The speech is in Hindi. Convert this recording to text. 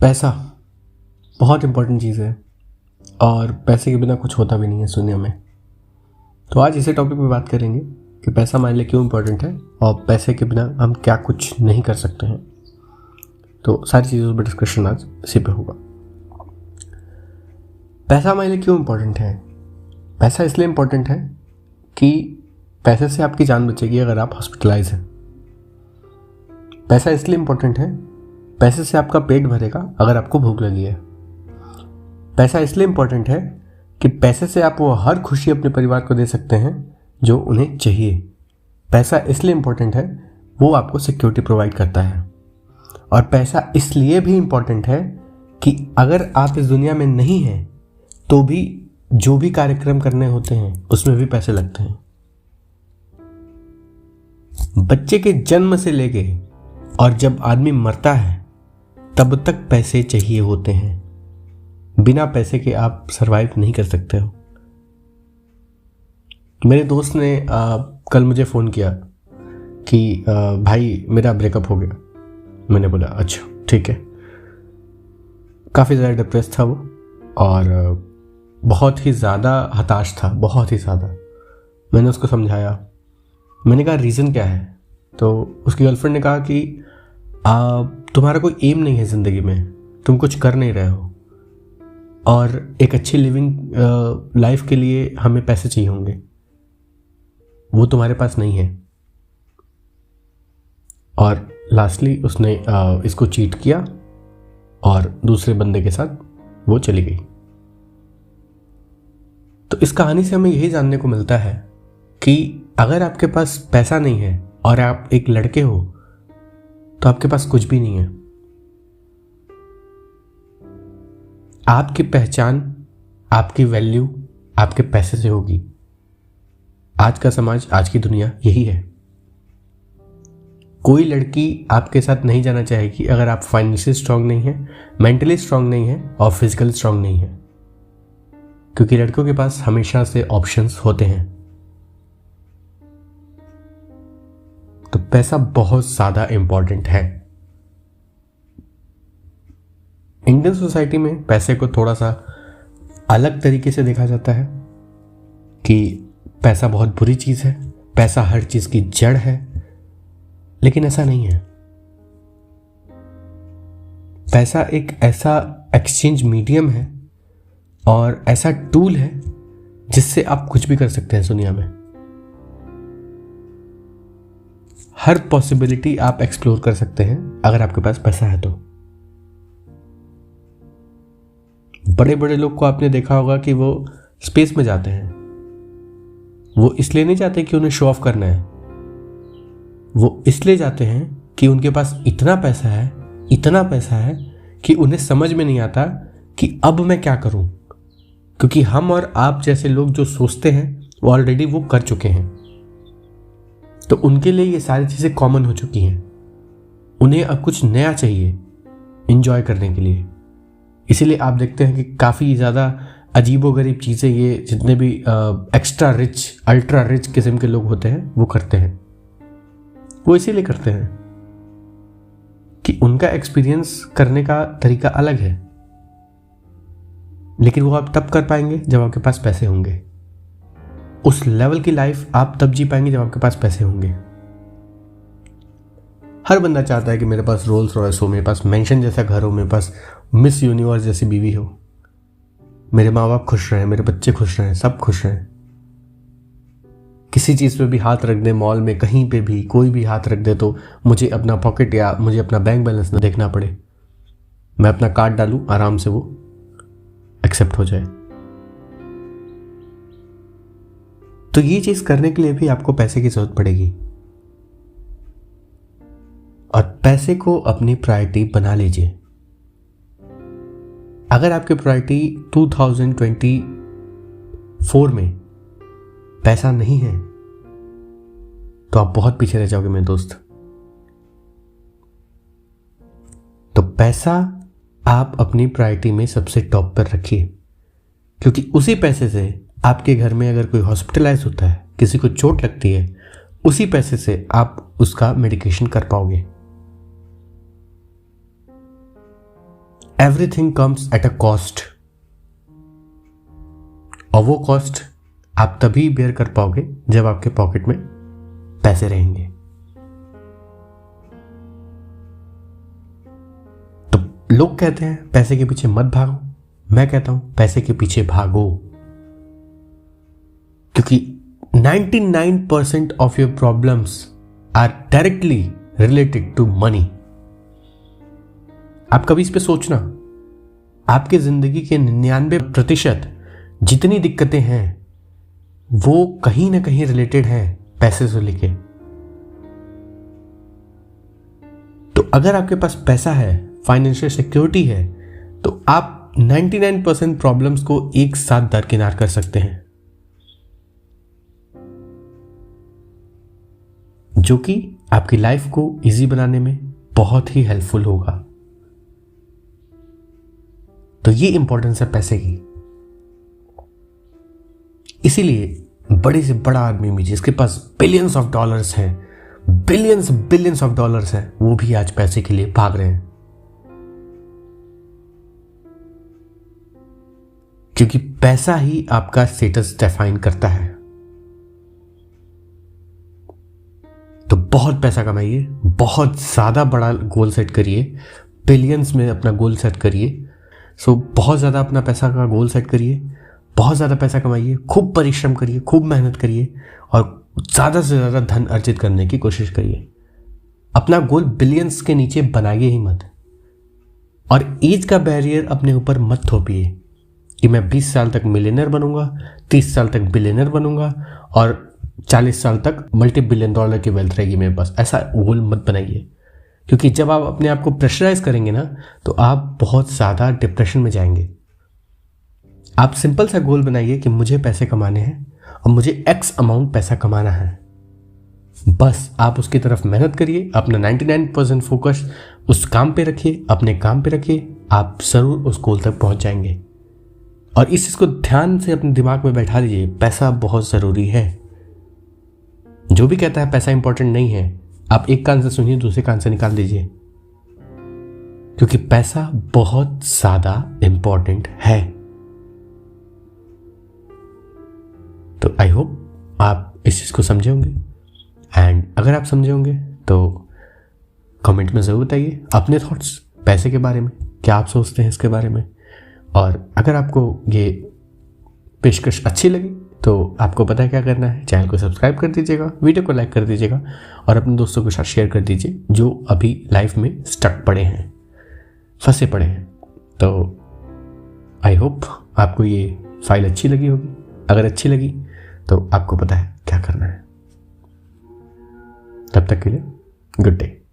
पैसा बहुत इम्पोर्टेंट चीज़ है और पैसे के बिना कुछ होता भी नहीं है इस दुनिया में। तो आज इसी टॉपिक पे बात करेंगे कि पैसा हमारे लिए क्यों इम्पोर्टेंट है और पैसे के बिना हम क्या कुछ नहीं कर सकते हैं। तो सारी चीज़ों पर डिस्कशन आज इसी पे होगा। पैसा हमारे लिए क्यों इम्पोर्टेंट है? पैसा इसलिए इम्पोर्टेंट है कि पैसे से आपकी जान बचेगी अगर आप हॉस्पिटलाइज हैं। पैसा इसलिए इम्पोर्टेंट है, पैसे से आपका पेट भरेगा अगर आपको भूख लगी है। पैसा इसलिए इम्पोर्टेंट है कि पैसे से आप वो हर खुशी अपने परिवार को दे सकते हैं जो उन्हें चाहिए। पैसा इसलिए इम्पोर्टेंट है, वो आपको सिक्योरिटी प्रोवाइड करता है। और पैसा इसलिए भी इम्पोर्टेंट है कि अगर आप इस दुनिया में नहीं हैं तो भी जो भी कार्यक्रम करने होते हैं उसमें भी पैसे लगते हैं। बच्चे के जन्म से लेके और जब आदमी मरता है तब तक पैसे चाहिए होते हैं। बिना पैसे के आप सरवाइव नहीं कर सकते हो। मेरे दोस्त ने कल मुझे फ़ोन किया कि भाई मेरा ब्रेकअप हो गया। मैंने बोला अच्छा ठीक है। काफ़ी ज़्यादा डिप्रेस था वो और बहुत ही ज़्यादा हताश था, बहुत ही ज़्यादा। मैंने उसको समझाया, मैंने कहा रीज़न क्या है? तो उसकी गर्लफ्रेंड ने कहा कि तुम्हारा कोई एम नहीं है ज़िंदगी में, तुम कुछ कर नहीं रहे हो और एक अच्छी लिविंग लाइफ के लिए हमें पैसे चाहिए होंगे, वो तुम्हारे पास नहीं है। और लास्टली उसने इसको चीट किया और दूसरे बंदे के साथ वो चली गई। तो इस कहानी से हमें यही जानने को मिलता है कि अगर आपके पास पैसा नहीं है और आप एक लड़के हो तो आपके पास कुछ भी नहीं है। आपकी पहचान, आपकी वैल्यू आपके पैसे से होगी। आज का समाज, आज की दुनिया यही है। कोई लड़की आपके साथ नहीं जाना चाहेगी अगर आप फाइनेंशियली स्ट्रांग नहीं है, मेंटली स्ट्रांग नहीं है और फिजिकली स्ट्रांग नहीं है, क्योंकि लड़कों के पास हमेशा से ऑप्शंस होते हैं। तो पैसा बहुत ज़्यादा इम्पॉर्टेंट है। इंडियन सोसाइटी में पैसे को थोड़ा सा अलग तरीके से देखा जाता है कि पैसा बहुत बुरी चीज़ है, पैसा हर चीज़ की जड़ है, लेकिन ऐसा नहीं है। पैसा एक ऐसा एक्सचेंज मीडियम है और ऐसा टूल है जिससे आप कुछ भी कर सकते हैं इस दुनिया में। हर पॉसिबिलिटी आप एक्सप्लोर कर सकते हैं अगर आपके पास पैसा है तो। बड़े बड़े लोग को आपने देखा होगा कि वो स्पेस में जाते हैं। वो इसलिए नहीं जाते कि उन्हें शो ऑफ करना है, वो इसलिए जाते हैं कि उनके पास इतना पैसा है कि उन्हें समझ में नहीं आता कि अब मैं क्या करूं, क्योंकि हम और आप जैसे लोग जो सोचते हैं वो ऑलरेडी वो कर चुके हैं। तो उनके लिए ये सारी चीज़ें कॉमन हो चुकी हैं। उन्हें अब कुछ नया चाहिए एंजॉय करने के लिए। इसीलिए आप देखते हैं कि काफ़ी ज़्यादा अजीबोगरीब चीज़ें ये जितने भी एक्स्ट्रा रिच, अल्ट्रा रिच किस्म के लोग होते हैं वो करते हैं। वो इसीलिए करते हैं कि उनका एक्सपीरियंस करने का तरीका अलग है, लेकिन वो आप तब कर पाएंगे जब आपके पास पैसे होंगे। उस लेवल की लाइफ आप तब जी पाएंगे जब आपके पास पैसे होंगे। हर बंदा चाहता है कि मेरे पास रोल्स रॉयस हो, मेरे पास मेंशन जैसा घर हो, मेरे पास मिस यूनिवर्स जैसी बीवी हो, मेरे माँ बाप खुश रहें, मेरे बच्चे खुश रहें, सब खुश रहें। किसी चीज़ पे भी हाथ रख दे, मॉल में कहीं पे भी कोई भी हाथ रख दे तो मुझे अपना पॉकेट या मुझे अपना बैंक बैलेंस ना देखना पड़े, मैं अपना कार्ड डालूं, आराम से वो एक्सेप्ट हो जाए। तो ये चीज़ करने के लिए भी आपको पैसे की जरूरत पड़ेगी और पैसे को अपनी प्रायोरिटी बना लीजिए। अगर आपकी प्रायोरिटी 2024 में पैसा नहीं है तो आप बहुत पीछे रह जाओगे मेरे दोस्त। तो पैसा आप अपनी प्रायोरिटी में सबसे टॉप पर रखिए, क्योंकि उसी पैसे से आपके घर में अगर कोई हॉस्पिटलाइज होता है, किसी को चोट लगती है, उसी पैसे से आप उसका मेडिकेशन कर पाओगे। Everything comes at a cost, और वो कॉस्ट आप तभी बेयर कर पाओगे जब आपके पॉकेट में पैसे रहेंगे। तो लोग कहते हैं पैसे के पीछे मत भागो, मैं कहता हूं पैसे के पीछे भागो, क्योंकि 99% of your problems are directly related to money. आप कभी इस पे सोचना, आपकी जिंदगी के 99% जितनी दिक्कतें हैं वो कहीं ना कहीं रिलेटेड हैं पैसे से लेके। तो अगर आपके पास पैसा है, फाइनेंशियल सिक्योरिटी है, तो आप 99% प्रॉब्लम्स को एक साथ दरकिनार कर सकते हैं, जो कि आपकी लाइफ को इजी बनाने में बहुत ही हेल्पफुल होगा। तो ये इंपॉर्टेंस है पैसे की। इसीलिए बड़े से बड़ा आदमी भी जिसके पास बिलियंस ऑफ डॉलर्स हैं, बिलियंस ऑफ डॉलर्स हैं, वो भी आज पैसे के लिए भाग रहे हैं, क्योंकि पैसा ही आपका स्टेटस डिफाइन करता है। तो बहुत पैसा कमाइए, बहुत ज्यादा बड़ा गोल सेट करिए, बिलियंस में अपना गोल सेट करिए। बहुत ज्यादा अपना पैसा का गोल सेट करिए, बहुत ज्यादा पैसा कमाइए, खूब परिश्रम करिए, खूब मेहनत करिए और ज्यादा से ज्यादा धन अर्जित करने की कोशिश करिए। अपना गोल बिलियंस के नीचे बनाइए ही मत, और एज का बैरियर अपने ऊपर मत थोपिए कि मैं 20 साल तक मिलियनर बनूंगा, 30 साल तक बिलियनर बनूंगा और 40 साल तक मल्टी बिलियन डॉलर की वेल्थ रहेगी मेरे पास। ऐसा गोल मत बनाइए, क्योंकि जब आप अपने आप को प्रेशराइज करेंगे ना, तो आप बहुत ज़्यादा डिप्रेशन में जाएंगे। आप सिंपल सा गोल बनाइए कि मुझे पैसे कमाने हैं और मुझे एक्स अमाउंट पैसा कमाना है, बस आप उसकी तरफ मेहनत करिए, अपना 99% फोकस उस काम पे रखिए, अपने काम पे रखिए, आप ज़रूर उस गोल तक पहुंच जाएंगे। और इस चीज़ को ध्यान से अपने दिमाग में बैठा लीजिए, पैसा बहुत ज़रूरी है। जो भी कहता है पैसा इंपॉर्टेंट नहीं है, आप एक कान से सुनिए, दूसरे कान से निकाल दीजिए, क्योंकि पैसा बहुत ज्यादा इंपॉर्टेंट है। तो आई होप आप इस चीज को समझे होंगे, एंड अगर आप समझे होंगे तो कमेंट में जरूर बताइए अपने थॉट्स पैसे के बारे में, क्या आप सोचते हैं इसके बारे में। और अगर आपको ये पेशकश अच्छी लगी तो आपको पता है क्या करना है, चैनल को सब्सक्राइब कर दीजिएगा, वीडियो को लाइक कर दीजिएगा और अपने दोस्तों के साथ शेयर कर दीजिए जो अभी लाइफ में स्टक पड़े हैं, फंसे पड़े हैं। तो आई होप आपको ये फाइल अच्छी लगी होगी। अगर अच्छी लगी तो आपको पता है क्या करना है। तब तक के लिए गुड डे।